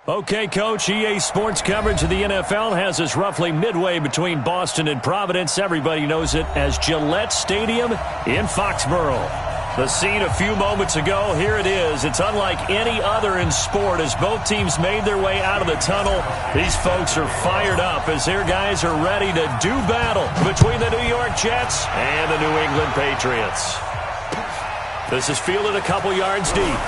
Okay, Coach, EA Sports coverage of the NFL has us roughly midway between Boston and Providence. Everybody knows it as Gillette Stadium in Foxborough. The scene a few moments ago, here it is. It's unlike any other in sport as both teams made their way out of the tunnel. These folks are fired up as their guys are ready to do battle between the New York Jets and the New England Patriots. This is fielded a couple yards deep.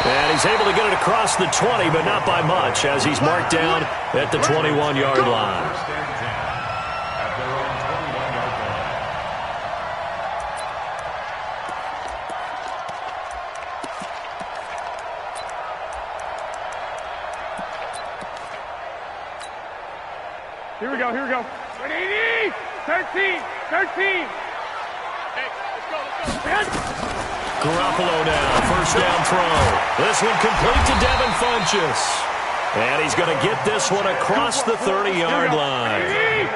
And he's able to get it across the 20, but not by much as he's marked down at the 21-yard line. Here we go. 180, 13. Hey, let's go. Garoppolo now, first down throw. This one complete to Devin Funchess. And he's going to get this one across the 30-yard line.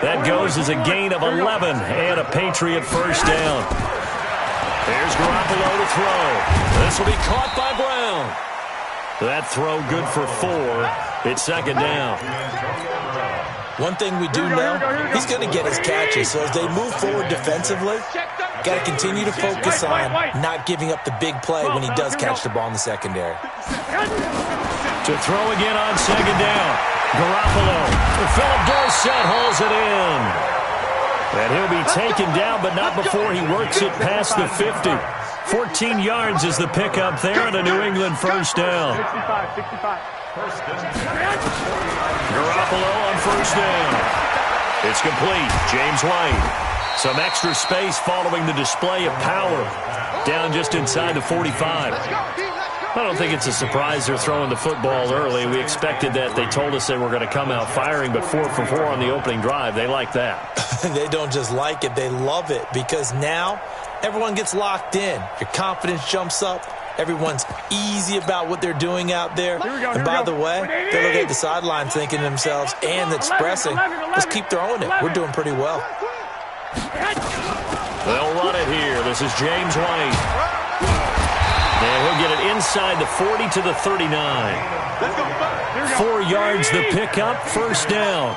That goes as a gain of 11 and a Patriot first down. There's Garoppolo to throw. This will be caught by Brown. That throw good for 4. It's second down. One thing we do know, he's going to get his catches. So as they move forward defensively, got to continue to focus on not giving up the big play when he does catch the ball in the secondary. To throw again on second down. Garoppolo. Philip Dorsett hauls it in. And he'll be taken down, but not before he works it past the 50. 14 yards is the pickup there and a New England first down. 65. Garoppolo on first down. It's complete. James White. Some extra space following the display of power. Down just inside the 45. I don't think it's a surprise they're throwing the football early. We expected that. They told us they were going to come out firing, but 4 for 4 on the opening drive. They like that. They don't just like it. They love it because now everyone gets locked in. Your confidence jumps up. Everyone's easy about what they're doing out there. And by the way, they look at the sideline thinking to themselves and expressing, let's keep throwing it. We're doing pretty well. They'll run it here. This is James White. And he'll get it inside the 40 to the 39. 4 yards the pickup, first down.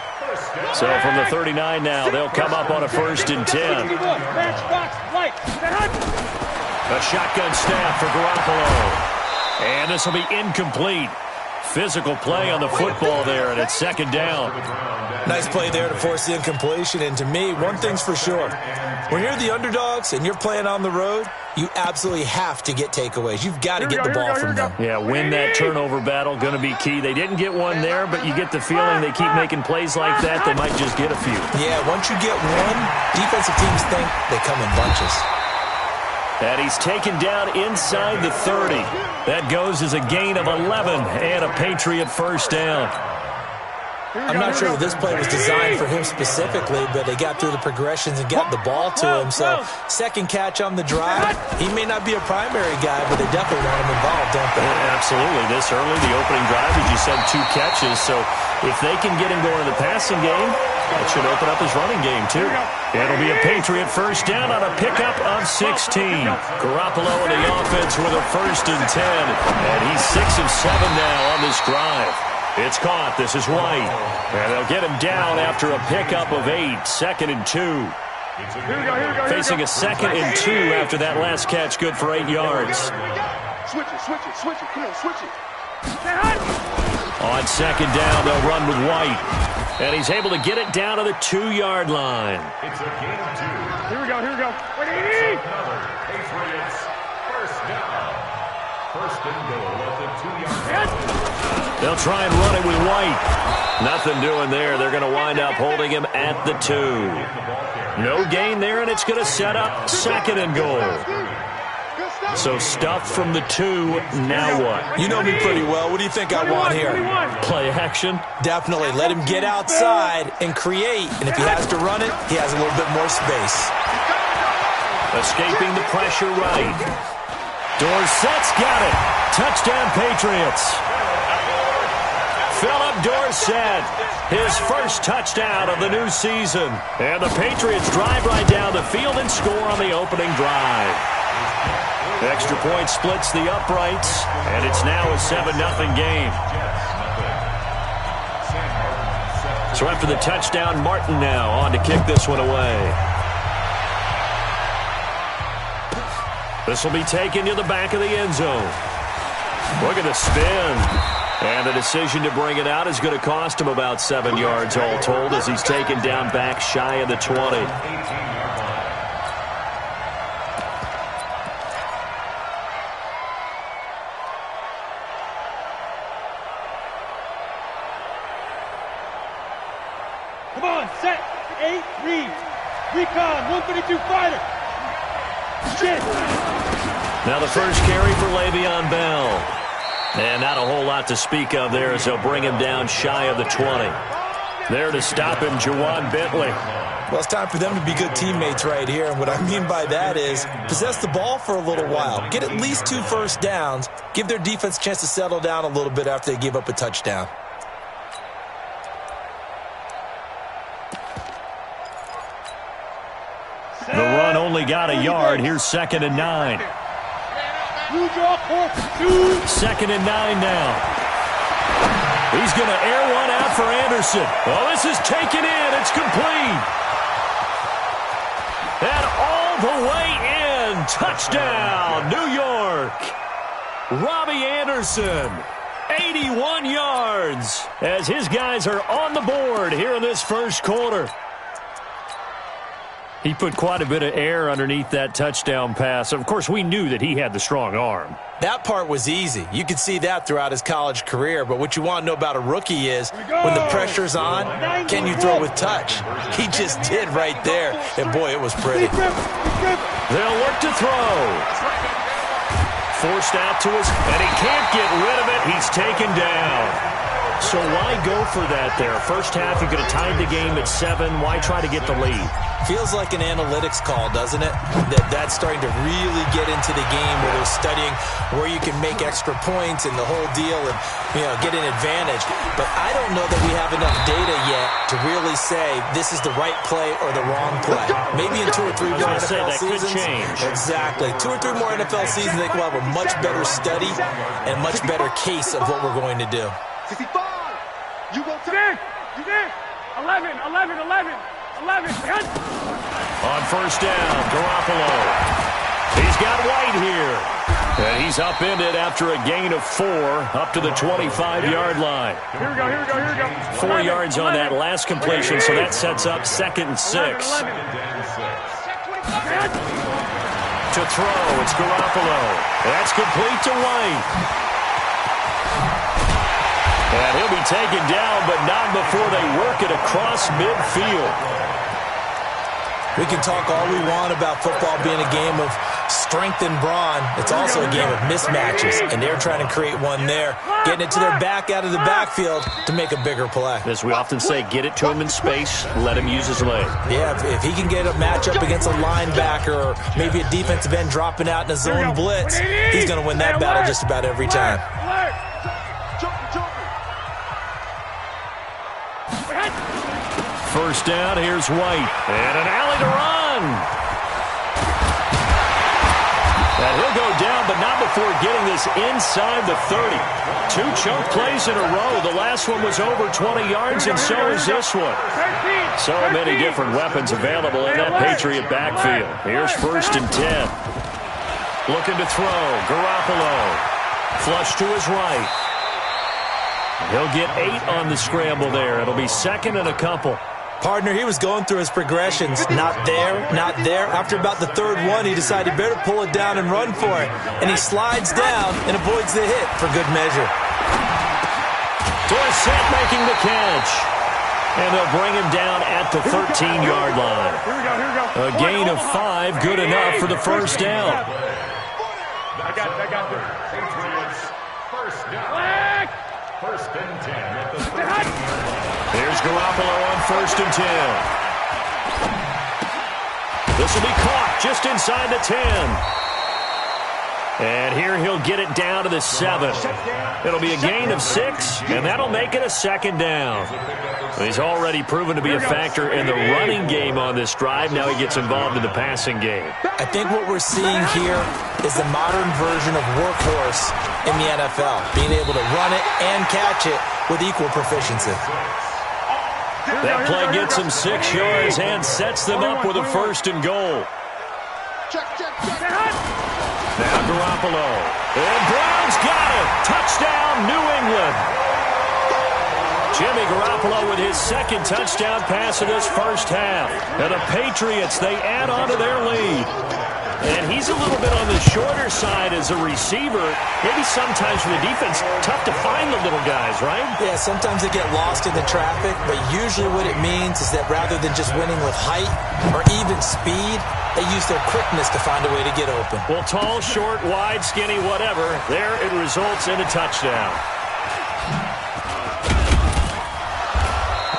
So from the 39 now, they'll come up on a 1st and 10. A shotgun snap for Garoppolo. And this will be incomplete. Physical play on the football there, and it's second down. Nice play there to force the incompletion. And to me, one thing's for sure. When you're the underdogs and you're playing on the road, you absolutely have to get takeaways. You've got to get the ball from them. Yeah, win that turnover battle, going to be key. They didn't get one there, but you get the feeling they keep making plays like that, they might just get a few. Yeah, once you get one, defensive teams think they come in bunches. And he's taken down inside the 30. That goes as a gain of 11 and a Patriot first down. I'm not sure that this play was designed for him specifically, but they got through the progressions and got the ball to him. So second catch on the drive. He may not be a primary guy, but they definitely want him involved, don't they? Absolutely. This early, the opening drive, as you said, 2 catches. So if they can get him going in the passing game, that should open up his running game, too. It'll be a Patriot first down on a pickup of 16. Garoppolo in the offense with a 1st and 10. And he's 6 of 7 now on this drive. It's caught. This is White. And they'll get him down after a pickup of 8. 2nd and 2. Facing a 2nd and 2 after that last catch. Good for 8 yards. Switch it. Come on, switch it. On second down, they'll run with White. And he's able to get it down to the 2-yard line. It's a gain of 2. Here we go. 180. Patriots first down. 1st and goal at the 2-yard line. They'll try and run it with White. Nothing doing there. They're going to wind up holding him at the 2. No gain there, and it's going to set up 2nd and goal. So stuffed from the 2. Now what? You know me pretty well. What do you think I want here? Play action? Definitely. Let him get outside and create. And if he has to run it, he has a little bit more space. Escaping the pressure right. Dorsett's got it. Touchdown, Patriots. Philip Dorsett, his first touchdown of the new season. And the Patriots drive right down the field and score on the opening drive. Extra point splits the uprights, and it's now a 7-0 game. So after the touchdown, Martin now on to kick this one away. This will be taken to the back of the end zone. Look at the spin. And the decision to bring it out is going to cost him about 7 yards all told as he's taken down back shy of the 20. Come on, set, 8, read. Recon, 132 fighter. Shit. Now the first carry for Le'Veon Bell. And not a whole lot to speak of there as they'll bring him down shy of the 20. There to stop him, Juwan Bentley. Well, it's time for them to be good teammates right here. And what I mean by that is possess the ball for a little while. Get at least 2 first downs. Give their defense a chance to settle down a little bit after they give up a touchdown. The run only got a yard. Here's 2nd and 9. 2nd and 9 now. He's going to air one out for Anderson. Oh, this is taken in. It's complete. And all the way in. Touchdown, New York. Robbie Anderson, 81 yards, as his guys are on the board here in this first quarter. He put quite a bit of air underneath that touchdown pass. Of course, we knew that he had the strong arm. That part was easy. You could see that throughout his college career. But what you want to know about a rookie is when the pressure's on, can you throw with touch? He just did right there. And, boy, it was pretty. They'll look to throw. Forced out to us, and he can't get rid of it. He's taken down. So why go for that there? First half, you could have tied the game at 7. Why try to get the lead? Feels like an analytics call, doesn't it? That's starting to really get into the game where they're studying where you can make extra points and the whole deal and, get an advantage. But I don't know that we have enough data yet to really say this is the right play or the wrong play. Maybe in 2 or 3 more NFL seasons. Could change. Exactly. 2 or 3 more NFL seasons, I think we'll have a much better study and much better case of what we're going to do. 65. You go today. You did. 11. 11. On first down, Garoppolo. He's got White here. And he's upended after a gain of 4 up to the 25-yard line. Here we go. 4 yards on that last completion, so that sets up 2nd and 6. To throw, it's Garoppolo. That's complete to White. And he'll be taken down, but not before they work it across midfield. We can talk all we want about football being a game of strength and brawn. It's also a game of mismatches, and they're trying to create one there, getting it to their back out of the backfield to make a bigger play. As we often say, get it to him in space, let him use his leg. Yeah, if he can get a matchup against a linebacker or maybe a defensive end dropping out in a zone blitz, he's going to win that battle just about every time. First down, here's White. And an alley to run. And he'll go down, but not before getting this inside the 30. 2 chunk plays in a row. The last one was over 20 yards, and so is this one. So many different weapons available in that Patriot backfield. Here's 1st and 10. Looking to throw. Garoppolo. Flush to his right. He'll get 8 on the scramble there. It'll be 2nd and a couple. Partner, he was going through his progressions. Not there, not there. After about the 3rd one, he decided he better pull it down and run for it. And he slides down and avoids the hit for good measure. Dorsett making the catch. And they'll bring him down at the 13-yard line. A gain of 5, good enough for the first down. I got it. First down. 1st and 10 at the 13. Here's Garoppolo on 1st and 10. This will be caught just inside the 10. And here he'll get it down to the 7. It'll be a gain of 6, and that'll make it a second down. He's already proven to be a factor in the running game on this drive. Now he gets involved in the passing game. I think what we're seeing here is the modern version of workhorse in the NFL, being able to run it and catch it with equal proficiency. That play gets him 6 yards and sets them up with a 1st and goal. Now Garoppolo. And Brown's got it. Touchdown, New England. Jimmy Garoppolo with his 2nd touchdown pass of this first half. And the Patriots, they add on to their lead. And he's a little bit on the shorter side as a receiver. Maybe sometimes for the defense, tough to find the little guys, right? Yeah, sometimes they get lost in the traffic, but usually what it means is that rather than just winning with height or even speed, they use their quickness to find a way to get open. Well, tall, short, wide, skinny, whatever, there it results in a touchdown.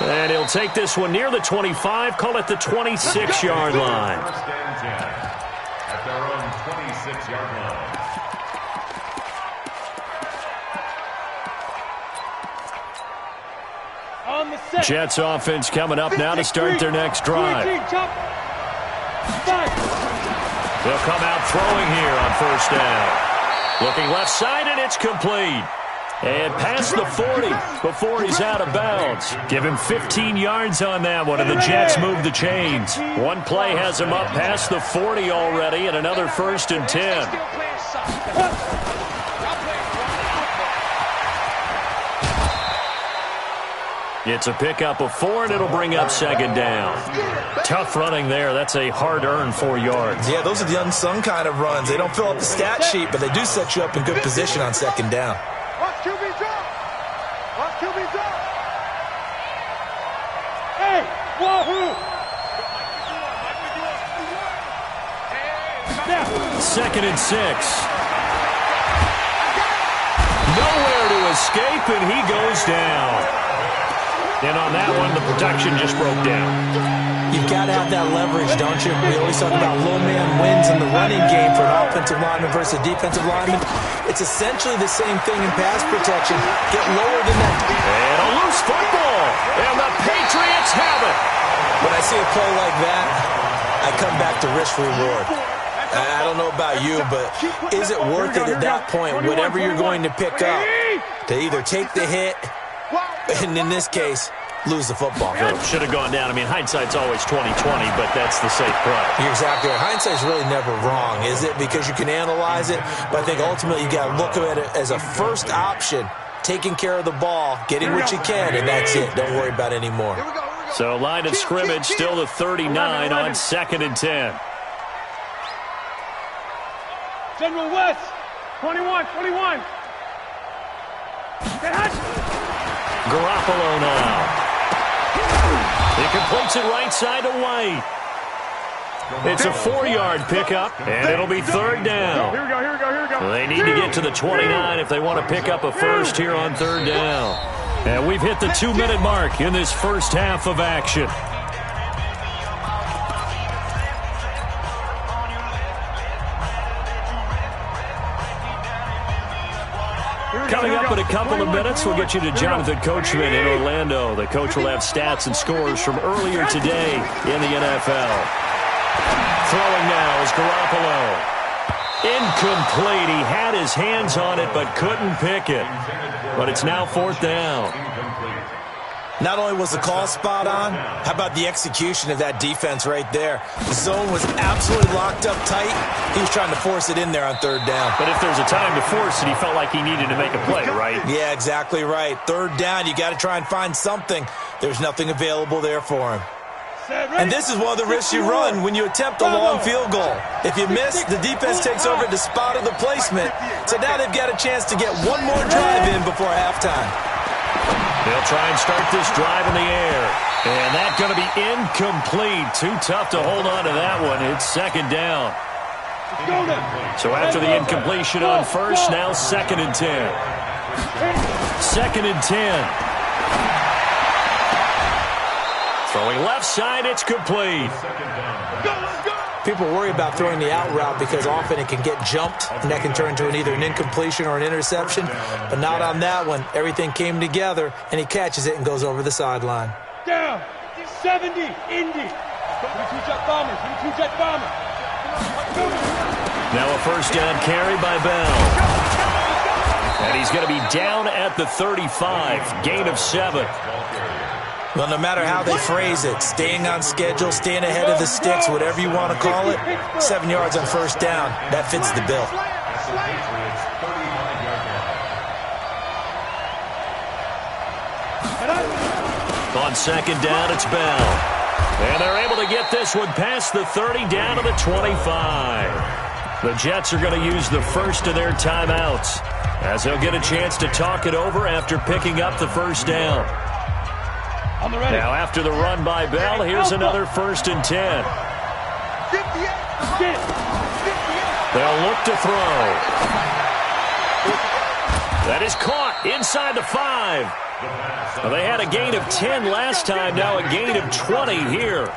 And he'll take this one near the 25, call it the 26-yard line. At their own 26-yard line. Jets offense coming up now to start their next drive. They'll come out throwing here on 1st down. Looking left side, and it's complete. And past the 40 before he's out of bounds. Give him 15 yards on that one, and the Jets move the chains. One play has him up past the 40 already, and another 1st and 10. It's a pickup of 4, and it'll bring up 2nd down. Tough running there. That's a hard-earned 4 yards. Yeah, those are the unsung kind of runs. They don't fill up the stat sheet, but they do set you up in good position on 2nd down. Watch QB drop. Watch QB drop. Hey, wahoo. 2nd and 6. Nowhere to escape, and he goes down. And on that one, the protection just broke down. You've got to have that leverage, don't you? We always talk about low man wins in the running game for an offensive lineman versus a defensive lineman. It's essentially the same thing in pass protection. Get lower than that. And a loose football. And the Patriots have it. When I see a play like that, I come back to risk reward. I don't know about you, but is it worth it at that point, whatever you're going to pick up, to either take the hit, and in this case, lose the football? Should have gone down. I mean, hindsight's always 20/20, but that's the safe play. You're exactly right. Hindsight's really never wrong, is it? Because you can analyze it, but I think ultimately you got to look at it as a first option, taking care of the ball, getting what you can, and that's it. Don't worry about it anymore. So line of scrimmage still the 39 on 2nd and 10. General West, 21. Garoppolo now. He completes it right side to White. It's a 4-yard pickup, and it'll be 3rd down. Here we go. They need to get to the 29 if they want to pick up a 1st here on 3rd down. And we've hit the 2-minute mark in this first half of action. Coming up in a couple of minutes, we'll get you to Jonathan Coachman in Orlando. The coach will have stats and scores from earlier today in the NFL. Throwing now is Garoppolo. Incomplete. He had his hands on it but couldn't pick it. But it's now 4th down. Not only was the call spot on, how about the execution of that defense right there? The zone was absolutely locked up tight. He was trying to force it in there on 3rd down. But if there's a time to force it, he felt like he needed to make a play, right? Yeah, exactly right. 3rd down, you got to try and find something. There's nothing available there for him. And this is one of the risks you run when you attempt a long field goal. If you miss, the defense takes over the spot of the placement. So now they've got a chance to get one more drive in before halftime. They'll try and start this drive in the air. And that's going to be incomplete. Too tough to hold on to that one. It's 2nd down. So after the incompletion on 1st, now 2nd and 10. 2nd and 10. Throwing left side, it's complete. People worry about throwing the out route because often it can get jumped, and that can turn into either an incompletion or an interception. But not on that one. Everything came together, and he catches it and goes over the sideline. Down. 70. Indy. 22-jet bomber. 22-jet bomber. Now a first down carry by Bell. And he's going to be down at the 35. Gain of 7. Well, no matter how they phrase it, staying on schedule, staying ahead of the sticks, whatever you want to call it, 7 yards on first down, that fits the bill. On second down, it's Bell. And they're able to get this one past the 30 down to the 25. The Jets are going to use the first of their timeouts as they'll get a chance to talk it over after picking up the first down. Now after the run by Bell, here's another 1st and 10. They'll look to throw. That is caught inside the 5. Well, they had a gain of 10 last time, now a gain of 20 here.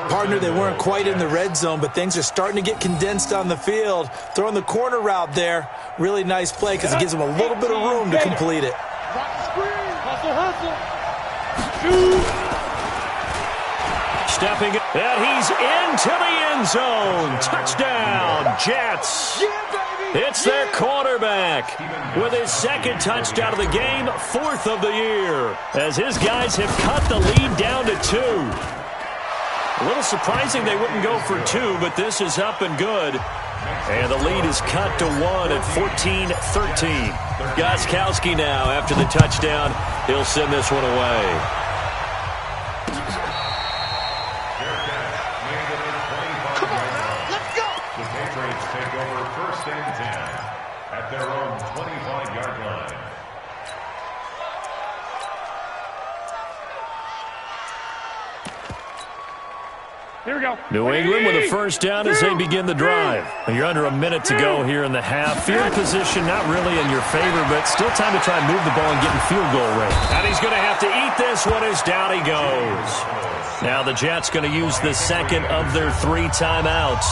Partner, they weren't quite in the red zone, but things are starting to get condensed on the field. Throwing the corner route there, really nice play because it gives them a little bit of room to complete it. Hustle, hustle. Stepping, and he's into the end zone. Touchdown, Jets. It's their quarterback with his 2nd touchdown of the game, 4th of the year, as his guys have cut the lead down to 2. A little surprising they wouldn't go for 2, but this is up and good. And the lead is cut to 1 at 14-13. Gostkowski now after the touchdown. He'll send this one away. The Patriots take over 1st and 10 at their own 25-yard line. Here we go. New England with a first down as they begin the drive. You're under a minute to go here in the half. Field position not really in your favor, but still time to try and move the ball and get in field goal range. And he's going to have to eat this one as down he goes. Now the Jets going to use the 2nd of their 3 timeouts,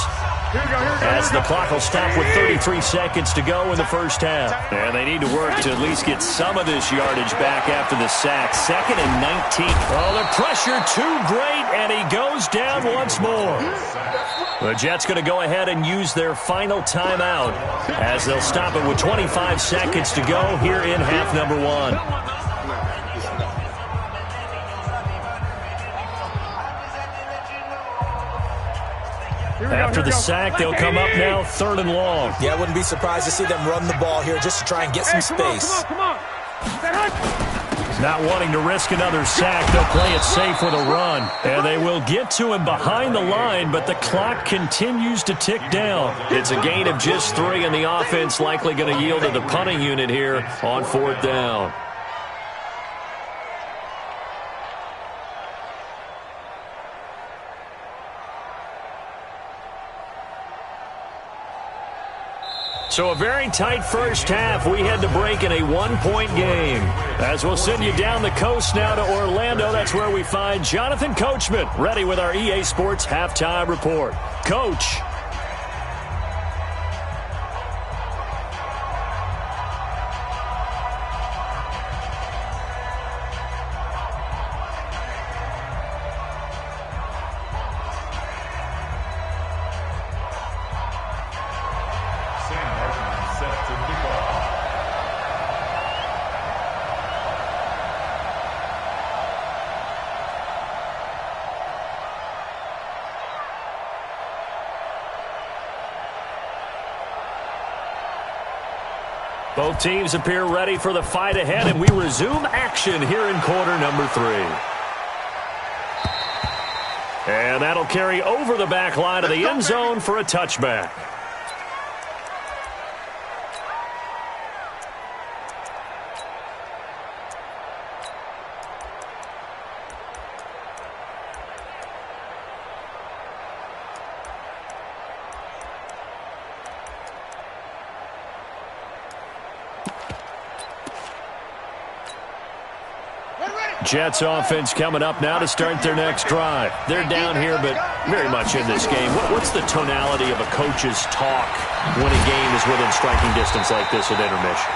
as the clock will stop with 33 seconds to go in the first half. And they need to work to at least get some of this yardage back after the sack. 2nd and 19. Oh, the pressure too great, and he goes down once more. The Jets going to go ahead and use their final timeout, as they'll stop it with 25 seconds to go here in half number 1. After the sack, they'll come up now 3rd and long. Yeah, I wouldn't be surprised to see them run the ball here just to try and get some space. Come on. Not wanting to risk another sack, they'll play it safe with a run. And they will get to him behind the line, but the clock continues to tick down. It's a gain of just 3, and the offense likely going to yield to the punting unit here on 4th down. So a very tight first half. We had to break in a 1-point game. As we'll send you down the coast now to Orlando, that's where we find Jonathan Coachman, ready with our EA Sports Halftime Report. Coach. Both teams appear ready for the fight ahead, and we resume action here in quarter number 3. And that'll carry over the back line of the end zone for a touchback. Jets offense coming up now to start their next drive. They're down here, but very much in this game. What's the tonality of a coach's talk when a game is within striking distance like this at intermission?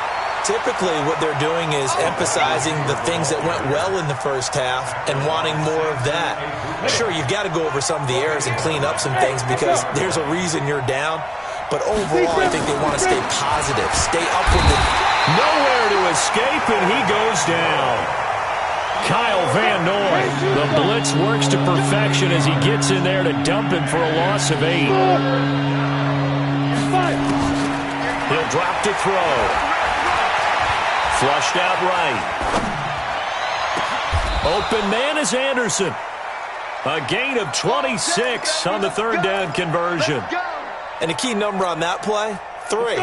Typically, what they're doing is emphasizing the things that went well in the first half and wanting more of that. Sure, you've got to go over some of the errors and clean up some things because there's a reason you're down. But overall, I think they want to stay positive, stay up with it. Nowhere to escape, and he goes down. Kyle Van Noy. The blitz works to perfection as he gets in there to dump him for a loss of 8. He'll drop to throw. Flushed out right. Open man is Anderson. A gain of 26 on the third down conversion. And a key number on that play, 3.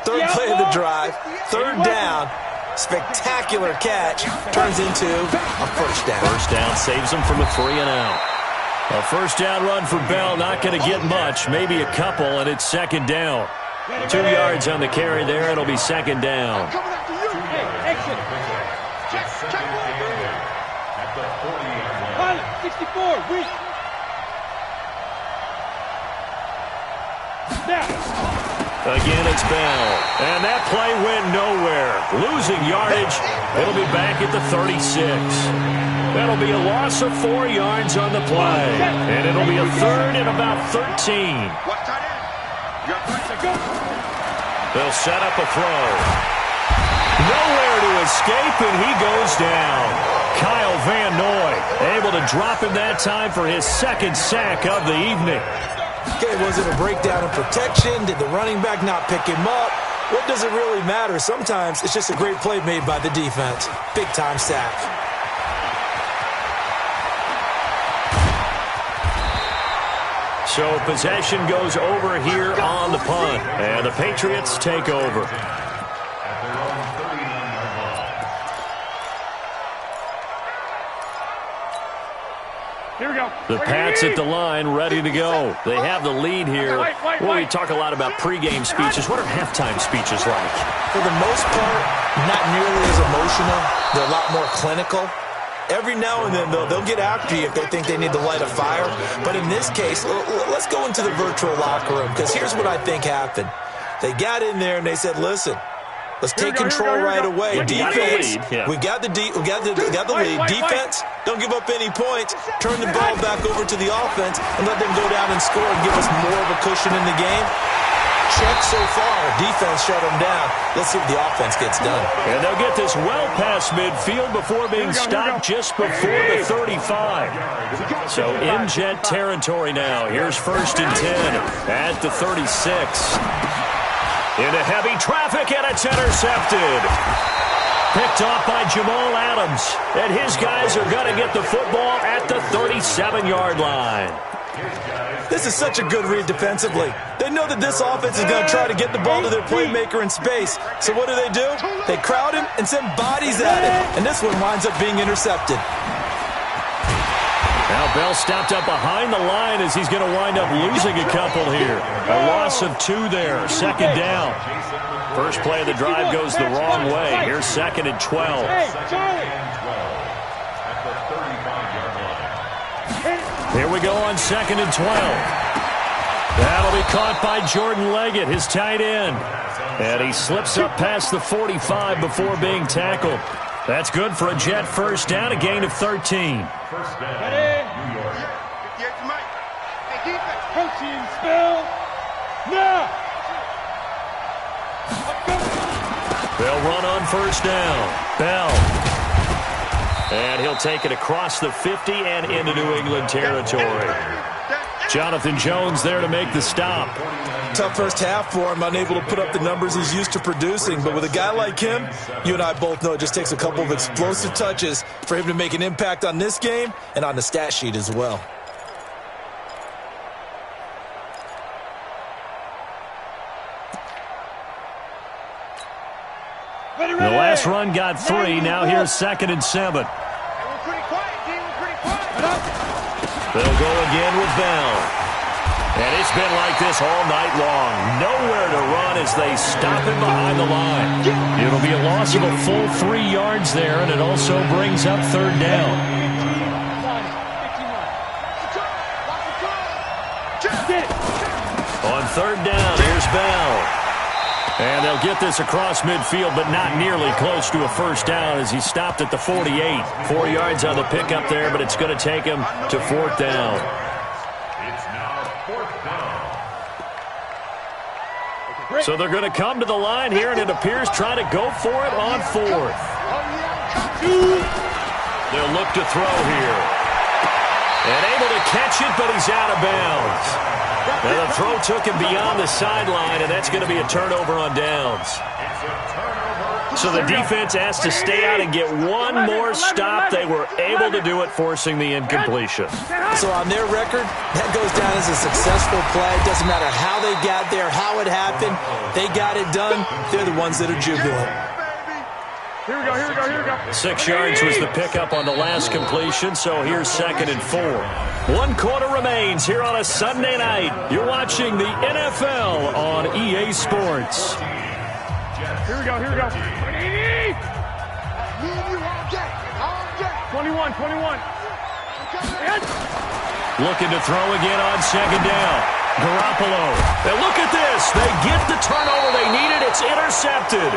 Third play of the drive, third down. Spectacular catch turns into a first down. First down saves him from a 3-and-out. A first down run for Bell, not going to get much, maybe a couple, and it's second down. 2 yards on the carry there, it'll be second down. Pilot, 64, weak. Again, it's Bell. And that play went nowhere. Losing yardage. It'll be back at the 36. That'll be a loss of 4 yards on the play. And it'll be a third and about 13. They'll set up a throw. Nowhere to escape, and he goes down. Kyle Van Noy able to drop him that time for his second sack of the evening. Okay, was it a breakdown in protection? Did the running back not pick him up? What does it really matter? Sometimes it's just a great play made by the defense. Big-time sack. So possession goes over here on the punt, and the Patriots take over. Here we go. The Pats at the line, ready to go. They have the lead here. Well, we talk a lot about pregame speeches. What are halftime speeches like? For the most part, not nearly as emotional. They're a lot more clinical. Every now and then, they'll get after you if they think they need to light a fire. But in this case, let's go into the virtual locker room, because here's what I think happened. They got in there and they said, listen, let's take control right away. Defense, we got the lead. Defense, don't give up any points. Turn the ball back over to the offense and let them go down and score and give us more of a cushion in the game. Check so far. Defense shut them down. Let's see what the offense gets done. And they'll get this well past midfield before being stopped just before the 35. So in Jet territory now. Here's 1st and 10 at the 36. Into heavy traffic, and it's intercepted. Picked off by Jamal Adams. And his guys are going to get the football at the 37-yard line. This is such a good read defensively. They know that this offense is going to try to get the ball to their playmaker in space. So what do? They crowd him and send bodies at him. And this one winds up being intercepted. Now Bell stopped up behind the line as he's going to wind up losing a couple here. A loss of 2 there, second down. First play of the drive goes the wrong way. Here's 2nd and 12. Here we go on 2nd and 12. That'll be caught by Jordan Leggett, his tight end. And he slips up past the 45 before being tackled. That's good for a Jet first down, a gain of 13. First down, New York. Protein spill. Now. They'll run on first down. Bell. And he'll take it across the 50 and into New England territory. Jonathan Jones there to make the stop. Tough first half for him, unable to put up the numbers he's used to producing. But with a guy like him, you and I both know it just takes a couple of explosive touches for him to make an impact on this game and on the stat sheet as well. The last run got 3. Now here's 2nd and 7. They'll go again with Bell. And it's been like this all night long. Nowhere to run as they stop him behind the line. It'll be a loss of a full 3 yards there, and it also brings up third down. On third down, here's Bell. And they'll get this across midfield, but not nearly close to a first down as he stopped at the 48. 4 yards on the pickup there, but it's going to take him to fourth down. So they're going to come to the line here, and it appears trying to go for it on fourth. They'll look to throw here. And able to catch it, but he's out of bounds. Now the throw took him beyond the sideline, and that's going to be a turnover on downs. So the defense has to stay out and get one more stop. They were able to do it, forcing the incompletion. So on their record, that goes down as a successful play. It doesn't matter how they got there, how it happened. They got it done. They're the ones that are jubilant. Here we go, here we go, here we go. 6 yards was the pickup on the last completion, so here's 2nd and 4. 1 quarter remains here on a Sunday night. You're watching the NFL on EA Sports. Here we go, here we go. 21, 21. Looking to throw again on 2nd down. Garoppolo. And look at this. They get the turnover they needed. It's intercepted.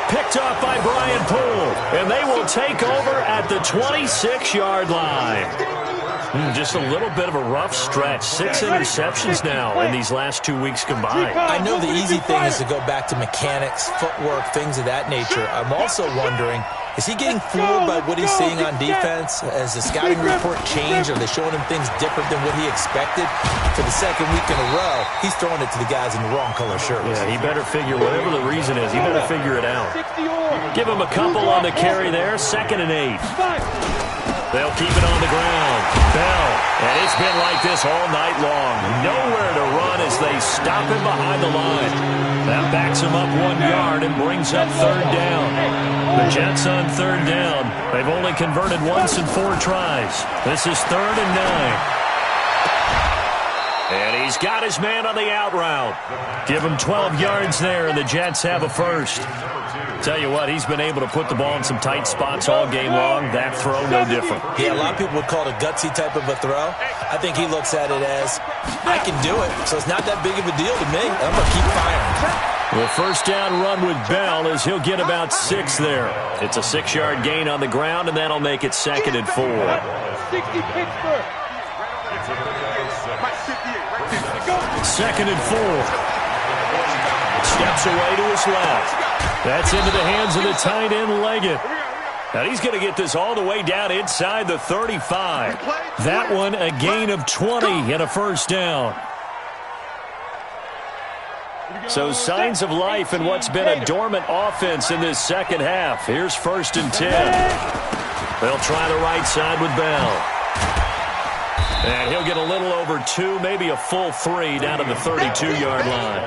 Picked off by Brian Poole. And they will take over at the 26-yard line. Just a little bit of a rough stretch. 6 interceptions now in these last 2 weeks combined. I know the easy thing is to go back to mechanics, footwork, things of that nature. I'm also wondering, is he getting fooled by what he's seeing on defense? Has the scouting report changed? Are they showing him things different than what he expected? For the 2nd week in a row, he's throwing it to the guys in the wrong color shirts. Yeah, he better figure, whatever the reason is, he better figure it out. Give him a couple on the carry there. 2nd and 8. They'll keep it on the ground. Bell. And it's been like this all night long. Nowhere to run as they stop him behind the line. That backs him up 1 yard and brings up third down. The Jets on third down. They've only converted once in 4 tries. This is 3rd and 9. And he's got his man on the out route. Give him 12 yards there, and the Jets have a first. Tell you what, he's been able to put the ball in some tight spots all game long. That throw, no different. Yeah, a lot of people would call it a gutsy type of a throw. I think he looks at it as, I can do it, so it's not that big of a deal to me. I'm going to keep firing. The first down run with Bell is he'll get about 6 there. It's a 6-yard gain on the ground, and that'll make it 2nd and 4. 60 Pittsburgh. 2nd and 4. Steps away to his left. That's into the hands of the tight end, Leggett. Now he's going to get this all the way down inside the 35. That one a gain of 20 and a first down. So signs of life in what's been a dormant offense in this second half. Here's 1st and 10. They'll try the right side with Bell. And he'll get a little over 2, maybe a full 3 down to the 32-yard line.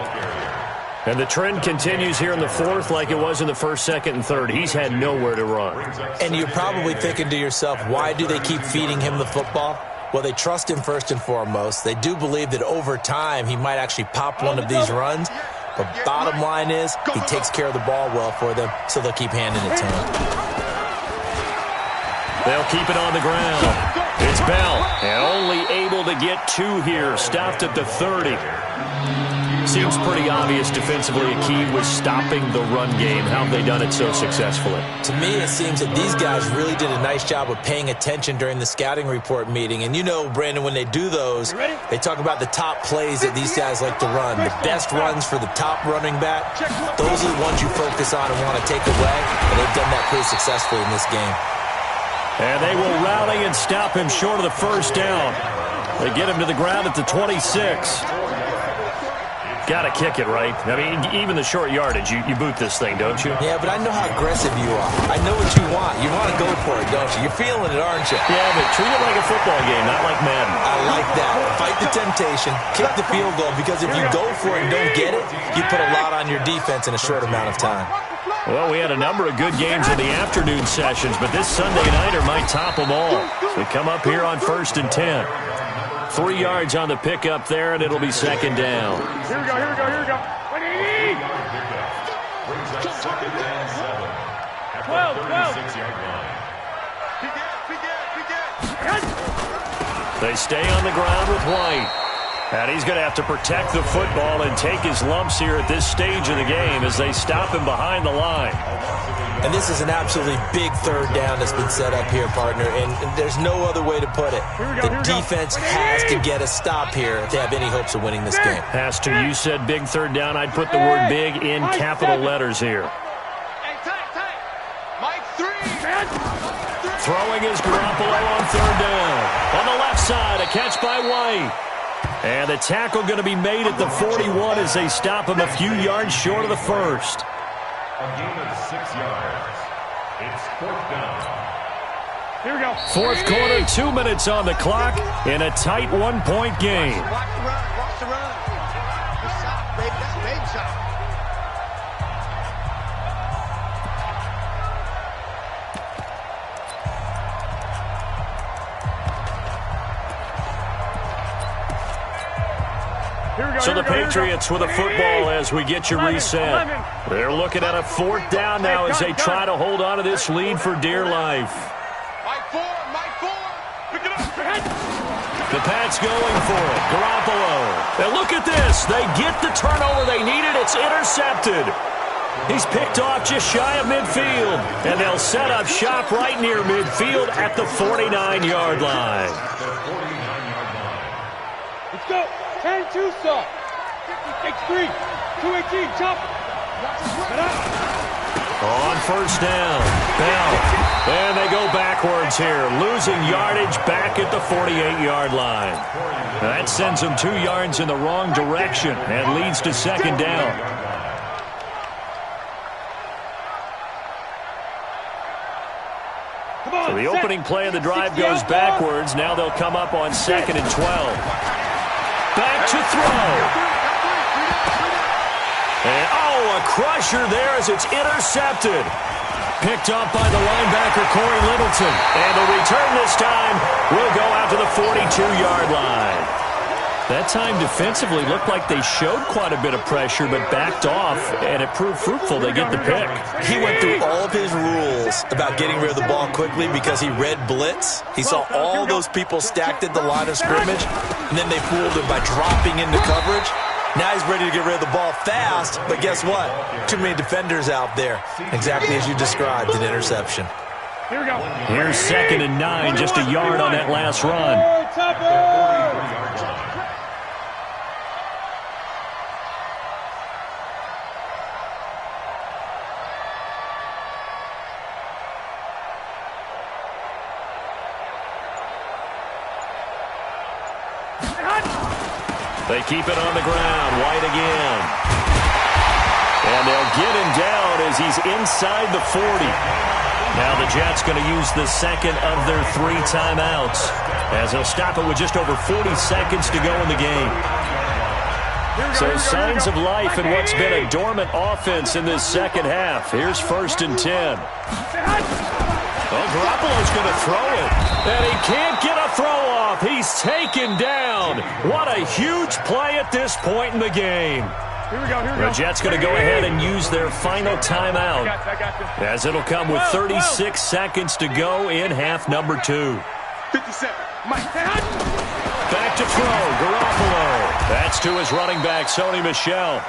And the trend continues here in the 4th like it was in the 1st, 2nd, and 3rd. He's had nowhere to run. And you're probably thinking to yourself, why do they keep feeding him the football? Well, they trust him first and foremost. They do believe that over time he might actually pop one of these runs. But bottom line is he takes care of the ball well for them, so they'll keep handing it to him. They'll keep it on the ground. It's Bell, and only able to get 2 here. Stopped at the 30. Seems pretty obvious defensively a key was stopping the run game. How have they done it so successfully? To me, it seems that these guys really did a nice job of paying attention during the scouting report meeting. And you know, Brandon, when they do those, they talk about the top plays that these guys like to run. The best runs for the top running back. Those are the ones you focus on and want to take away. And they've done that pretty successfully in this game. And they will rally and stop him short of the first down. They get him to the ground at the 26. Got to kick it, right? I mean, even the short yardage, you boot this thing, don't you? Yeah, but I know how aggressive you are. I know what you want. You want to go for it, don't you? You're feeling it, aren't you? Yeah, but treat it like a football game, not like Madden. I like that. Fight the temptation. Kick the field goal, because if you go for it and don't get it, you put a lot on your defense in a short amount of time. Well, we had a number of good games in the afternoon sessions, but this Sunday nighter might top them all. So we come up here on 1st and 10. 3 yards on the pickup there, and it'll be second down. Here we go, here we go, here we go. What do you need? Brings up second and 7. At 12. 36-yard line. They stay on the ground with White. And he's going to have to protect the football and take his lumps here at this stage of the game as they stop him behind the line. And this is an absolutely big third down that's been set up here, partner, and there's no other way to put it. The defense has to get a stop here if they have any hopes of winning this game. Has to. You said big third down. I'd put the word big in capital letters here. Throwing is Garoppolo on third down. On the left side, a catch by White. And the tackle going to be made at the 41 as they stop him a few yards short of the first. A gain of 6 yards. It's fourth down. Here we go. Fourth quarter, 2 minutes on the clock in a tight 1-point game. Watch the run. Watch the run. The shot, baby. That's a baby shot. So the Patriots with a football as we get you reset. They're looking at a fourth down now as they try to hold on to this lead for dear life. The Pats going for it. Garoppolo. And look at this. They get the turnover they needed. It's intercepted. He's picked off just shy of midfield. And they'll set up shop right near midfield at the 49-yard line. Let's go. 10-2 stop. X3. 218. Chop. On first down. Bell. And they go backwards here. Losing yardage back at the 48-yard line. That sends them 2 yards in the wrong direction and leads to second down. So the opening play of the drive goes backwards. Now they'll come up on second and 12. Back to throw. And, a crusher there as it's intercepted. Picked up by the linebacker, Corey Littleton. And the return this time will go out to the 42-yard line. That time defensively looked like they showed quite a bit of pressure but backed off, and it proved fruitful. They get the pick. He went through all of his rules about getting rid of the ball quickly because he read blitz. He saw all those people stacked at the line of scrimmage, and then they fooled him by dropping into coverage. Now he's ready to get rid of the ball fast, but guess what? Too many defenders out there. Exactly as you described, an interception. Here we go. Here's second and 9, just a yard on that last run. They keep it on the ground. White again. And they'll get him down as he's inside the 40. Now the Jets going to use the second of their 3 timeouts as they'll stop it with just over 40 seconds to go in the game. So signs of life in what's been a dormant offense in this second half. Here's first and 10. Well, Garoppolo's going to throw it, and he can't get a throw off. He's taken down. What a huge play at this point in the game. Here we go. The Jets going to go ahead and use their final timeout as it'll come with 36 seconds to go in half number 2. 57. Mike. Back to throw, Garoppolo. That's to his running back, Sony Michel.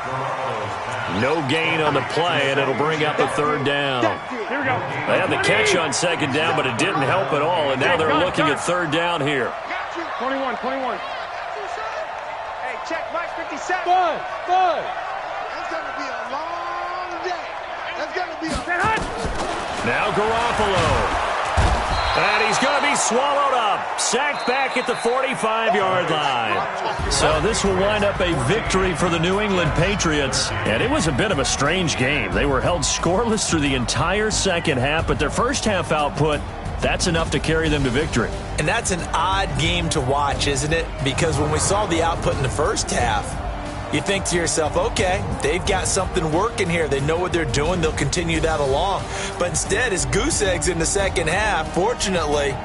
No gain on the play, and it'll bring up a third down. Here we go. They had the catch on second down, but it didn't help at all, and now they're looking at third down here. 21. Hey, check Mike 57. Five. That's going to be a long day. That's going to be a... Now Garoppolo. And he's going to be swallowed up. Sacked back at the 45-yard line. So this will wind up a victory for the New England Patriots. And it was a bit of a strange game. They were held scoreless through the entire second half, but their first half output, that's enough to carry them to victory. And that's an odd game to watch, isn't it? Because when we saw the output in the first half, you think to yourself, okay, they've got something working here. They know what they're doing. They'll continue that along. But instead, it's goose eggs in the second half. Fortunately,